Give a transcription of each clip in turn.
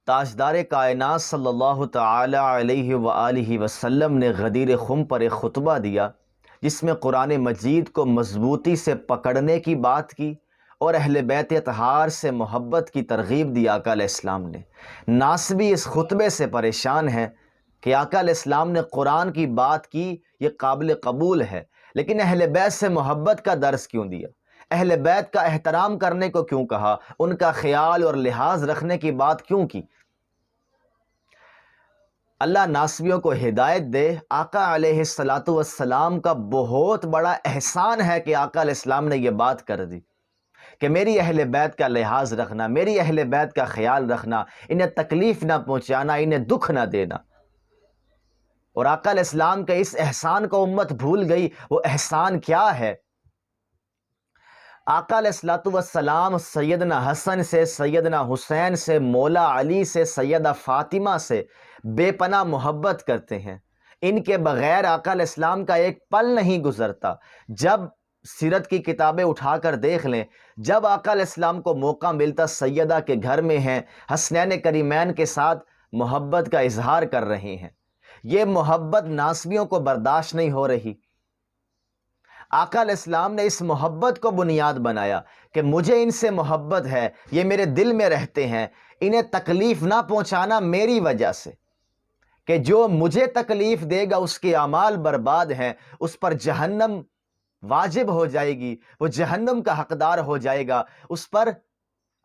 تاجدار کائنات صلی اللہ تعالی علیہ وآلہ وسلم نے غدیر خم پر ایک خطبہ دیا جس میں قرآن مجید کو مضبوطی سے پکڑنے کی بات کی اور اہل بیت اطہار سے محبت کی ترغیب دی آقا علیہ السلام نے۔ ناصبی اس خطبے سے پریشان ہے کہ آقا علیہ السلام نے قرآن کی بات کی، یہ قابل قبول ہے، لیکن اہل بیت سے محبت کا درس کیوں دیا؟ اہل بیت کا احترام کرنے کو کیوں کہا؟ ان کا خیال اور لحاظ رکھنے کی بات کیوں کی؟ اللہ ناصبیوں کو ہدایت دے۔ آقا علیہ السلام کا بہت بڑا احسان ہے کہ آقا علیہ السلام نے یہ بات کر دی کہ میری اہل بیت کا لحاظ رکھنا، میری اہل بیت کا خیال رکھنا، انہیں تکلیف نہ پہنچانا، انہیں دکھ نہ دینا۔ اور آقا علیہ السلام کے اس احسان کو امت بھول گئی۔ وہ احسان کیا ہے؟ آقا علیہ السلام سیدنا حسن سے، سیدنا حسین سے، مولا علی سے، سیدہ فاطمہ سے بے پناہ محبت کرتے ہیں۔ ان کے بغیر آقا علیہ السلام کا ایک پل نہیں گزرتا۔ جب سیرت کی کتابیں اٹھا کر دیکھ لیں، جب آقا علیہ السلام کو موقع ملتا سیدہ کے گھر میں ہیں، حسنین کریمین کے ساتھ محبت کا اظہار کر رہے ہیں، یہ محبت ناصبیوں کو برداشت نہیں ہو رہی۔ آقا علیہ السلام نے اس محبت کو بنیاد بنایا کہ مجھے ان سے محبت ہے، یہ میرے دل میں رہتے ہیں، انہیں تکلیف نہ پہنچانا میری وجہ سے، کہ جو مجھے تکلیف دے گا اس کے اعمال برباد ہیں، اس پر جہنم واجب ہو جائے گی، وہ جہنم کا حقدار ہو جائے گا، اس پر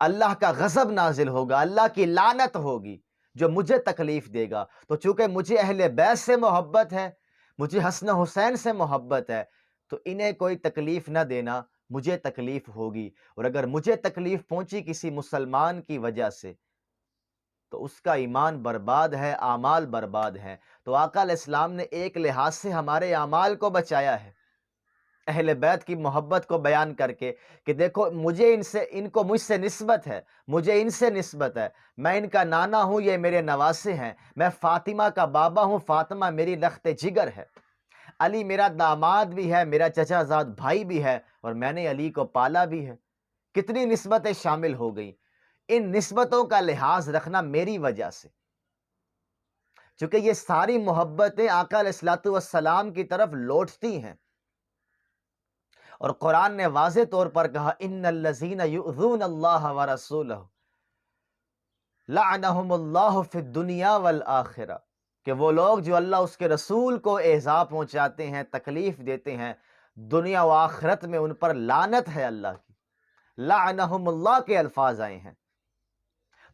اللہ کا غضب نازل ہوگا، اللہ کی لعنت ہوگی جو مجھے تکلیف دے گا۔ تو چونکہ مجھے اہل بیت سے محبت ہے، مجھے حسن حسین سے محبت ہے، تو انہیں کوئی تکلیف نہ دینا، مجھے تکلیف ہوگی، اور اگر مجھے تکلیف پہنچی کسی مسلمان کی وجہ سے تو اس کا ایمان برباد ہے، اعمال برباد ہیں۔ تو آقا علیہ السلام نے ایک لحاظ سے ہمارے اعمال کو بچایا ہے اہل بیت کی محبت کو بیان کر کے کہ دیکھو مجھے ان کو مجھ سے نسبت ہے، مجھے ان سے نسبت ہے، میں ان کا نانا ہوں، یہ میرے نواسے ہیں، میں فاطمہ کا بابا ہوں، فاطمہ میری لخت جگر ہے، علی میرا داماد بھی ہے، میرا چچا زاد بھائی بھی ہے، اور میں نے علی کو پالا بھی ہے۔ کتنی نسبتیں شامل ہو گئیں۔ ان نسبتوں کا لحاظ رکھنا میری وجہ سے، چونکہ یہ ساری محبتیں آقا علیہ السلام کی طرف لوٹتی ہیں، اور قرآن نے واضح طور پر کہا ان الذین یؤذون اللہ ورسولہ لعنہم اللہ فی الدنیا والآخرہ، کہ وہ لوگ جو اللہ اس کے رسول کو ایذا پہنچاتے ہیں، تکلیف دیتے ہیں، دنیا و آخرت میں ان پر لعنت ہے اللہ کی۔ لعنہم اللہ کے الفاظ آئے ہیں۔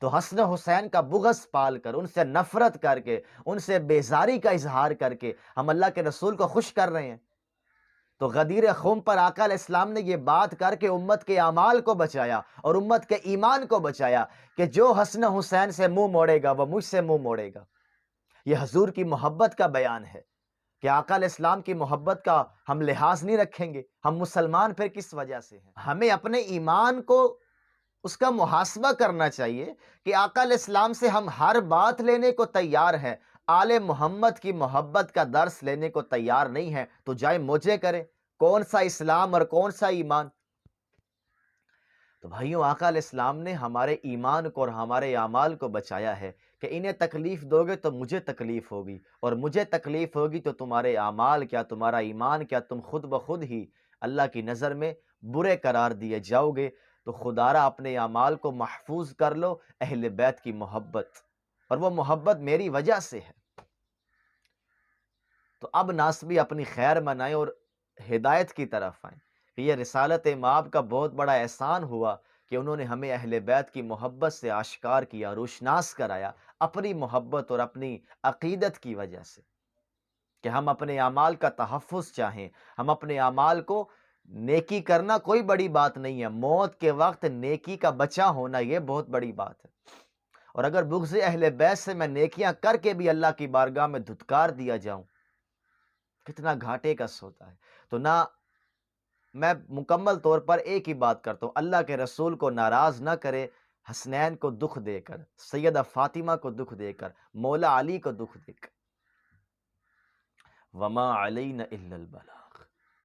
تو حسن حسین کا بغض پال کر، ان سے نفرت کر کے، ان سے بیزاری کا اظہار کر کے ہم اللہ کے رسول کو خوش کر رہے ہیں۔ تو غدیر خم پر آقا علیہ السلام نے یہ بات کر کے امت کے اعمال کو بچایا اور امت کے ایمان کو بچایا کہ جو حسن حسین سے منہ موڑے گا وہ مجھ سے منہ موڑے گا۔ یہ حضور کی محبت کا بیان ہے کہ آقا علیہ السلام کی محبت کا ہم لحاظ نہیں رکھیں گے، ہم مسلمان پھر کس وجہ سے ہیں؟ ہمیں اپنے ایمان کو اس کا محاسبہ کرنا چاہیے کہ آقا علیہ السلام سے ہم ہر بات لینے کو تیار ہیں، آل محمد کی محبت کا درس لینے کو تیار نہیں ہے تو جائے موجے کرے، کون سا اسلام اور کون سا ایمان۔ تو بھائیوں، آقا علیہ السلام نے ہمارے ایمان کو اور ہمارے اعمال کو بچایا ہے کہ انہیں تکلیف دو گے تو مجھے تکلیف ہوگی، اور مجھے تکلیف ہوگی تو تمہارے اعمال کیا، تمہارا ایمان کیا، تم خود بخود ہی اللہ کی نظر میں برے قرار دیے جاؤ گے۔ تو خدارا اپنے اعمال کو محفوظ کر لو، اہل بیت کی محبت، اور وہ محبت میری وجہ سے ہے۔ تو اب ناصبی اپنی خیر منائیں اور ہدایت کی طرف آئیں کہ یہ رسالت مآب کا بہت بڑا احسان ہوا کہ انہوں نے ہمیں اہل بیت کی محبت سے آشکار کیا، روشناس کرایا اپنی محبت اور اپنی عقیدت کی وجہ سے، کہ ہم اپنے اعمال کا تحفظ چاہیں، ہم اپنے اعمال کو نیکی کرنا کوئی بڑی بات نہیں ہے، موت کے وقت نیکی کا بچا ہونا یہ بہت بڑی بات ہے۔ اور اگر بغض اہل بیت سے میں نیکیاں کر کے بھی اللہ کی بارگاہ میں دھتکار دیا جاؤں، کتنا گھاٹے کا سودا ہے۔ تو نہ میں مکمل طور پر ایک ہی بات کرتا ہوں، اللہ کے رسول کو ناراض نہ کرے حسنین کو دکھ دے کر، سیدہ فاطمہ کو دکھ دے کر، مولا علی کو دکھ دے کر۔ وما علینا الا البلاغ۔